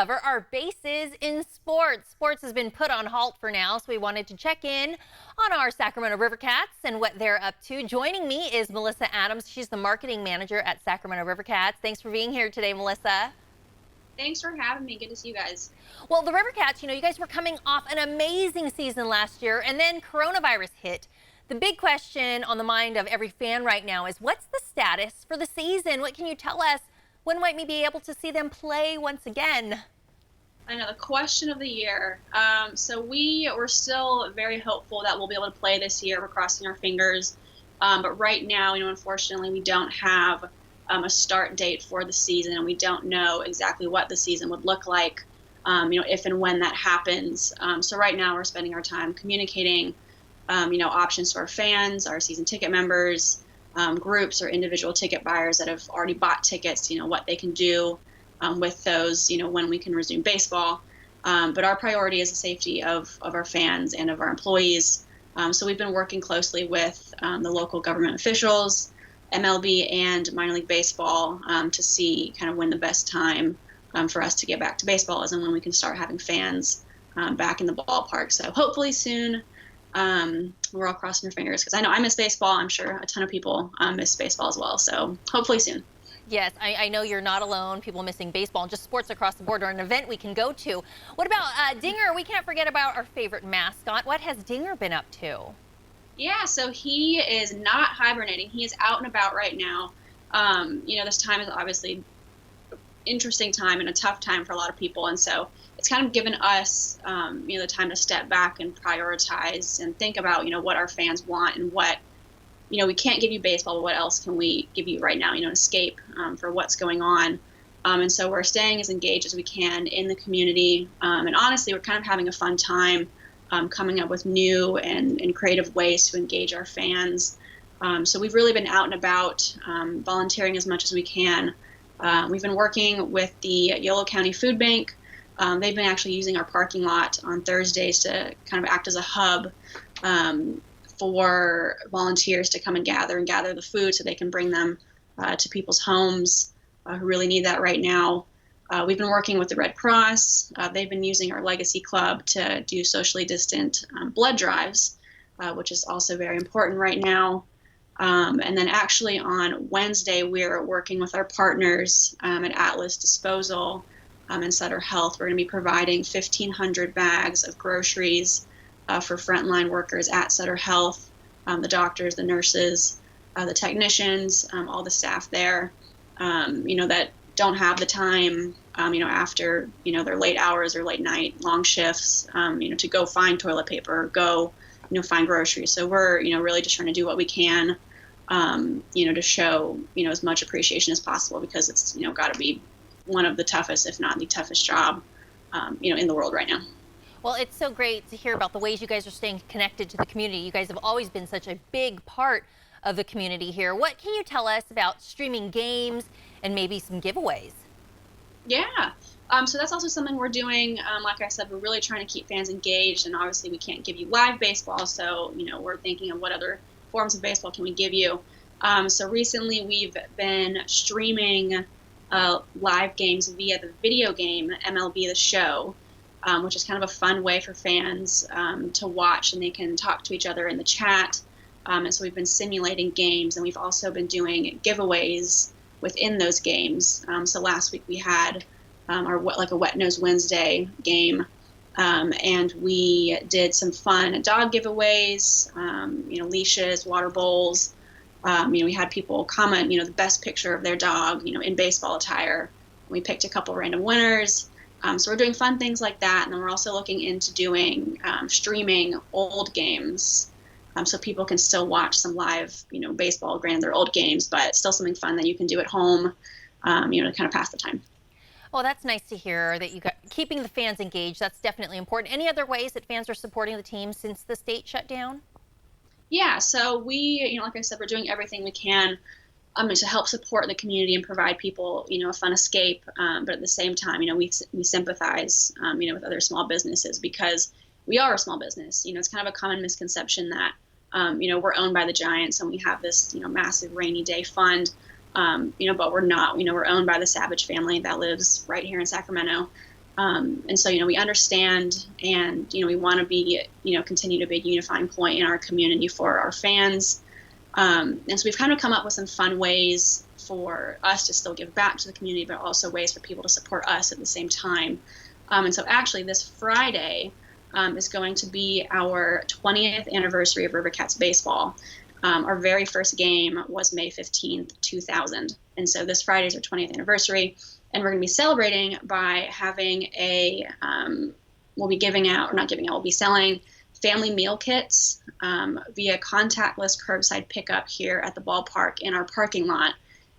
cover our bases in sports. Sports has been put on halt for now, so we wanted to check in on our Sacramento Rivercats and what they're up to. Joining me is Melissa Adams. She's the marketing manager at Sacramento Rivercats. Thanks for being here today, Melissa. Thanks for having me. Good to see you guys. Well, the Rivercats, you guys were coming off an amazing season last year, and then coronavirus hit. The big question on the mind of every fan right now is, what's the status for the season? What can you tell us? When might we be able to see them play once again? I know, the question of the year. So we were still very hopeful that we'll be able to play this year. We're crossing our fingers. But right now, unfortunately, we don't have a start date for the season, and we don't know exactly what the season would look like, if and when that happens. So right now, we're spending our time communicating, options to our fans, our season ticket members, groups or individual ticket buyers that have already bought tickets, what they can do with those, when we can resume baseball. But our priority is the safety of our fans and of our employees. So we've been working closely with the local government officials, MLB and minor league baseball, to see kind of when the best time for us to get back to baseball is and when we can start having fans back in the ballpark. So hopefully soon. We're all crossing our fingers because I know I miss baseball. I'm sure a ton of people miss baseball as well. So hopefully soon. Yes, I know you're not alone. People missing baseball and just sports across the board, or an event we can go to. What about Dinger? We can't forget about our favorite mascot. What has Dinger been up to? Yeah, so he is not hibernating. He is out and about right now. This time is obviously an interesting time and a tough time for a lot of people. And so it's kind of given us, the time to step back and prioritize and think about, what our fans want and what, we can't give you baseball, but what else can we give you right now, escape for what's going on. And so we're staying as engaged as we can in the community. And honestly, we're kind of having a fun time coming up with new and creative ways to engage our fans. So we've really been out and about, volunteering as much as we can. We've been working with the Yolo County Food Bank. They've been actually using our parking lot on Thursdays to kind of act as a hub for volunteers to come and gather the food so they can bring them to people's homes who really need that right now. We've been working with the Red Cross. They've been using our Legacy Club to do socially distant blood drives, which is also very important right now. And then actually on Wednesday, we're working with our partners at Atlas Disposal and Sutter Health. We're going to be providing 1,500 bags of groceries for frontline workers at Sutter Health, the doctors, the nurses, the technicians, all the staff there, that don't have the time, after, their late hours or late night, long shifts, to go find toilet paper, or go, find groceries. So we're, really just trying to do what we can, to show, as much appreciation as possible, because it's, got to be one of the toughest, if not the toughest job, in the world right now. Well, it's so great to hear about the ways you guys are staying connected to the community. You guys have always been such a big part of the community here. What can you tell us about streaming games and maybe some giveaways? Yeah. So that's also something we're doing. Like I said, we're really trying to keep fans engaged, and obviously we can't give you live baseball. So, we're thinking of what other forms of baseball can we give you. So recently we've been streaming live games via the video game MLB The Show, which is kind of a fun way for fans to watch, and they can talk to each other in the chat. And so we've been simulating games, and we've also been doing giveaways within those games. So last week we had our a Wet Nose Wednesday game, and we did some fun dog giveaways, leashes, water bowls. We had people comment, the best picture of their dog, in baseball attire. We picked a couple random winners. So we're doing fun things like that. And then we're also looking into doing streaming old games. So people can still watch some live, baseball, granted they're old games, but still something fun that you can do at home, to kind of pass the time. Well, that's nice to hear that you got keeping the fans engaged. That's definitely important. Any other ways that fans are supporting the team since the state shut down? Yeah, so we, like I said, we're doing everything we can to help support the community and provide people, a fun escape. But at the same time, we sympathize, with other small businesses, because we are a small business. It's kind of a common misconception that, we're owned by the giants and we have this, massive rainy day fund. But we're not. We're owned by the Savage family that lives right here in Sacramento. And so, we understand, and, we want to be, continue to be a unifying point in our community for our fans. And so we've kind of come up with some fun ways for us to still give back to the community, but also ways for people to support us at the same time. And so actually this Friday is going to be our 20th anniversary of River Cats baseball. Our very first game was May 15th, 2000. And so this Friday is our 20th anniversary. And we're going to be celebrating by having we'll be selling family meal kits via contactless curbside pickup here at the ballpark in our parking lot.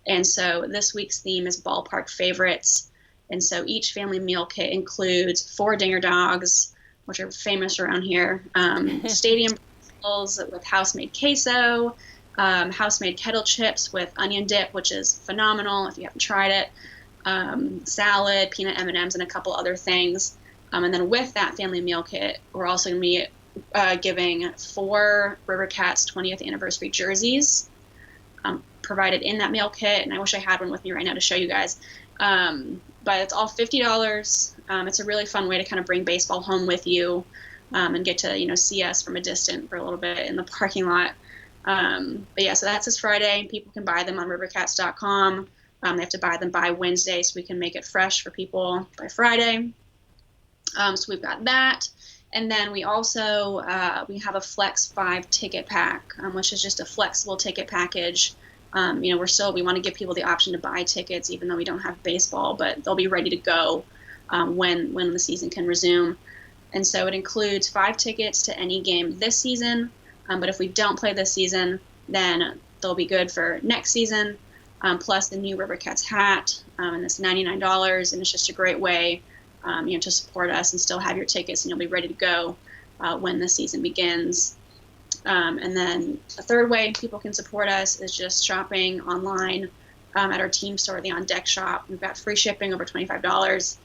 And so this week's theme is ballpark favorites. And so each family meal kit includes 4 dinger dogs, which are famous around here, stadium pretzels with house-made queso, house-made kettle chips with onion dip, which is phenomenal if you haven't tried it, salad, peanut M&Ms, and a couple other things. And then with that family meal kit, we're also going to be giving 4 River Cats 20th anniversary jerseys provided in that meal kit. And I wish I had one with me right now to show you guys. But it's all $50. It's a really fun way to kind of bring baseball home with you and get to, see us from a distance for a little bit in the parking lot. But yeah, so that's this Friday. People can buy them on rivercats.com. They have to buy them by Wednesday so we can make it fresh for people by Friday. So we've got that. And then we also we have a Flex 5 ticket pack, which is just a flexible ticket package. We want to give people the option to buy tickets, even though we don't have baseball, but they'll be ready to go when the season can resume. And so it includes 5 tickets to any game this season. But if we don't play this season, then they'll be good for next season, plus the new River Cats hat. And it's $99, and it's just a great way to support us and still have your tickets, and you'll be ready to go when the season begins. And then a third way people can support us is just shopping online at our team store, the On Deck shop. We've got free shipping over $25.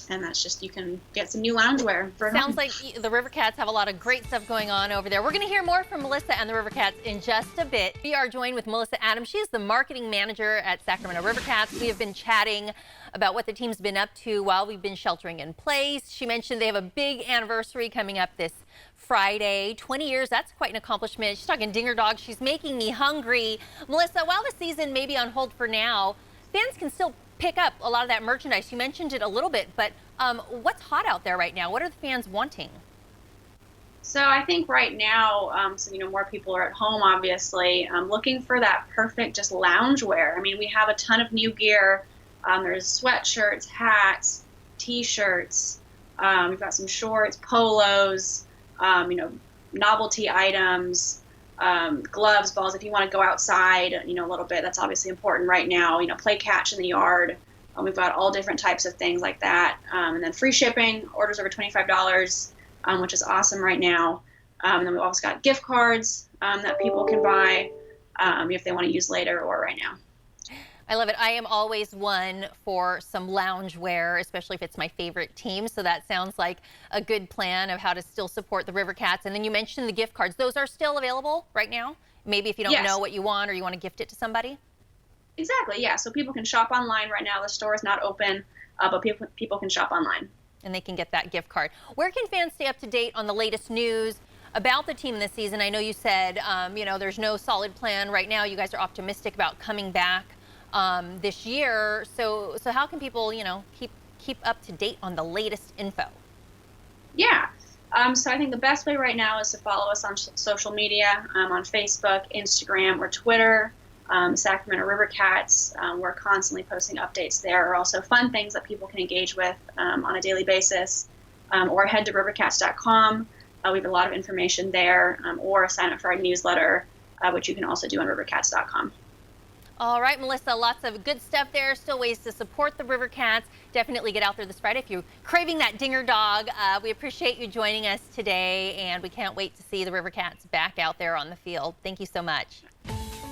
And that's just, you can get some new loungewear for Sounds home. like the River Cats have a lot of great stuff going on over there. We're going to hear more from Melissa and the River Cats in just a bit. We are joined with Melissa Adams. She is the marketing manager at Sacramento River Cats. We have been chatting about what the team's been up to while we've been sheltering in place. She mentioned they have a big anniversary coming up this Friday. 20 years, that's quite an accomplishment. She's talking dinger dogs. She's making me hungry. Melissa, while the season may be on hold for now, fans can still pick up a lot of that merchandise. You mentioned it a little bit, but what's hot out there right now? What are the fans wanting? So I think right now, more people are at home, obviously, looking for that perfect just loungewear. I mean, we have a ton of new gear. There's sweatshirts, hats, T-shirts. We've got some shorts, polos, novelty items, gloves, balls. If you want to go outside, a little bit, that's obviously important right now. Play catch in the yard. We've got all different types of things like that. And then free shipping, orders over $25, which is awesome right now. And then we've also got gift cards that people can buy if they want to use later or right now. I love it. I am always one for some loungewear, especially if it's my favorite team. So that sounds like a good plan of how to still support the River Cats. And then you mentioned the gift cards. Those are still available right now? Maybe if you don't know what you want or you want to gift it to somebody? Exactly, yeah. So people can shop online right now. The store is not open, but people can shop online. And they can get that gift card. Where can fans stay up to date on the latest news about the team this season? I know you said, there's no solid plan right now. You guys are optimistic about coming back this year. So how can people, keep up to date on the latest info? Yeah. So I think the best way right now is to follow us on social media, on Facebook, Instagram, or Twitter, Sacramento River Cats. We're constantly posting updates there, or also fun things that people can engage with on a daily basis, or head to rivercats.com. We have a lot of information there, or sign up for our newsletter, which you can also do on rivercats.com. All right, Melissa, lots of good stuff there. Still ways to support the River Cats. Definitely get out there this Friday if you're craving that dinger dog. We appreciate you joining us today, and we can't wait to see the River Cats back out there on the field. Thank you so much.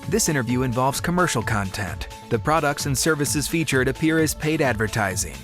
This interview involves commercial content. The products and services featured appear as paid advertising.